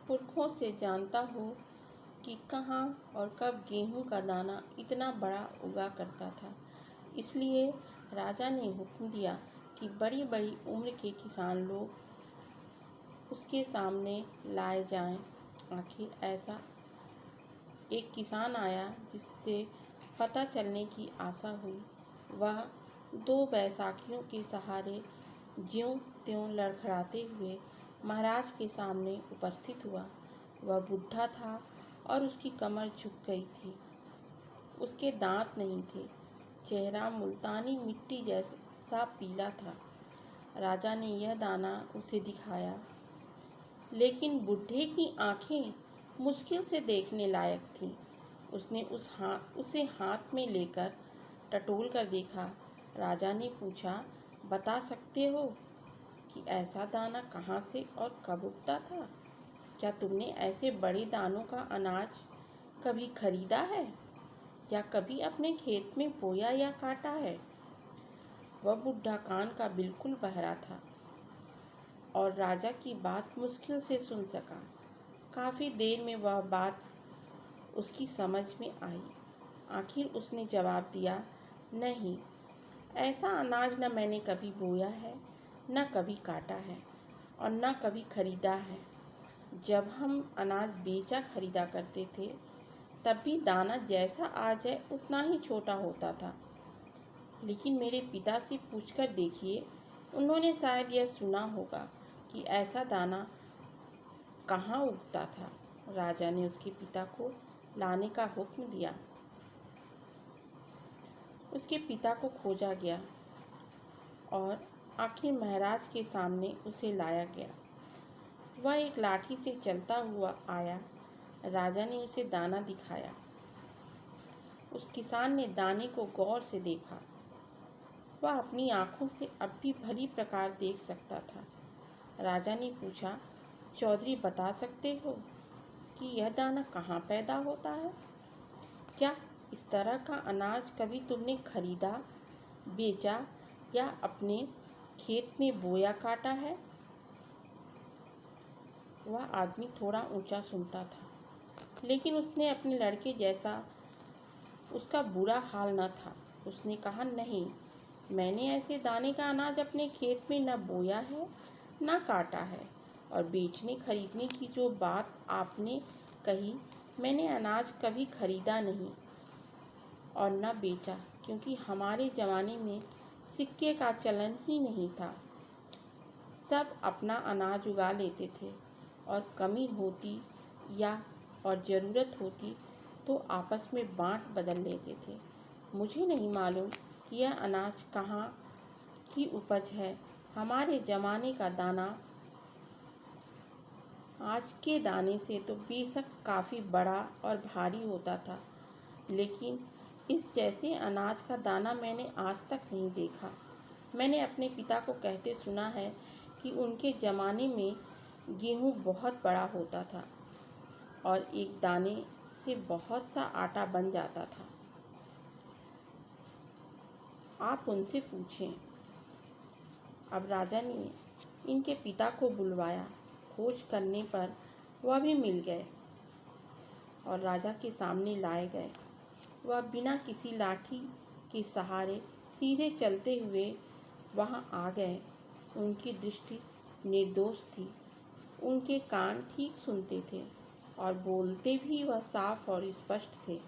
पुरखों से जानता हो कि कहाँ और कब गेहूं का दाना इतना बड़ा उगा करता था। इसलिए राजा ने हुक्म दिया कि बड़ी बड़ी उम्र के किसान लोग उसके सामने लाए जाएं। आखिर ऐसा एक किसान आया जिससे पता चलने की आशा हुई। वह 2 बैसाखियों के सहारे ज्यों त्यों लड़खड़ाते हुए महाराज के सामने उपस्थित हुआ। वह बूढ़ा था और उसकी कमर झुक गई थी। उसके दांत नहीं थे। चेहरा मुल्तानी मिट्टी जैसा पीला था। राजा ने यह दाना उसे दिखाया, लेकिन बूढ़े की आंखें मुश्किल से देखने लायक थीं। उसने उसे हाथ में लेकर टटोल कर देखा। राजा ने पूछा, बता सकते हो कि ऐसा दाना कहाँ से और कब उगता था? क्या तुमने ऐसे बड़े दानों का अनाज कभी खरीदा है या कभी अपने खेत में बोया या काटा है? वह बूढ़ा कान का बिल्कुल बहरा था और राजा की बात मुश्किल से सुन सका। काफ़ी देर में वह बात उसकी समझ में आई। आखिर उसने जवाब दिया, नहीं, ऐसा अनाज न मैंने कभी बोया है, न कभी काटा है और न कभी खरीदा है। जब हम अनाज बेचा खरीदा करते थे, तब भी दाना जैसा आज है उतना ही छोटा होता था। लेकिन मेरे पिता से पूछकर देखिए, उन्होंने शायद यह सुना होगा कि ऐसा दाना कहाँ उगता था। राजा ने उसके पिता को लाने का हुक्म दिया। उसके पिता को खोजा गया और आखिर महाराज के सामने उसे लाया गया। वह एक लाठी से चलता हुआ आया। राजा ने उसे दाना दिखाया। उस किसान ने दाने को गौर से देखा। वह अपनी आंखों से अब भी भली प्रकार देख सकता था। राजा ने पूछा, चौधरी बता सकते हो कि यह दाना कहाँ पैदा होता है? क्या इस तरह का अनाज कभी तुमने खरीदा, बेचा या अपने खेत में बोया काटा है? वह आदमी थोड़ा ऊंचा सुनता था, लेकिन उसने अपने लड़के जैसा उसका बुरा हाल न था। उसने कहा, नहीं, मैंने ऐसे दाने का अनाज अपने खेत में न बोया है न काटा है, और बेचने खरीदने की जो बात आपने कही, मैंने अनाज कभी खरीदा नहीं और न बेचा, क्योंकि हमारे ज़माने में सिक्के का चलन ही नहीं था। सब अपना अनाज उगा लेते थे और कमी होती या और ज़रूरत होती तो आपस में बांट बदल लेते थे। मुझे नहीं मालूम कि यह अनाज कहाँ की उपज है। हमारे ज़माने का दाना आज के दाने से तो बेशक काफ़ी बड़ा और भारी होता था, लेकिन इस जैसे अनाज का दाना मैंने आज तक नहीं देखा। मैंने अपने पिता को कहते सुना है कि उनके ज़माने में गेहूँ बहुत बड़ा होता था और एक दाने से बहुत सा आटा बन जाता था। आप उनसे पूछें। अब राजा ने इनके पिता को बुलवाया। खोज करने पर वह भी मिल गए और राजा के सामने लाए गए। वह बिना किसी लाठी के सहारे सीधे चलते हुए वहां आ गए। उनकी दृष्टि निर्दोष थी। उनके कान ठीक सुनते थे और बोलते भी वह साफ और स्पष्ट थे।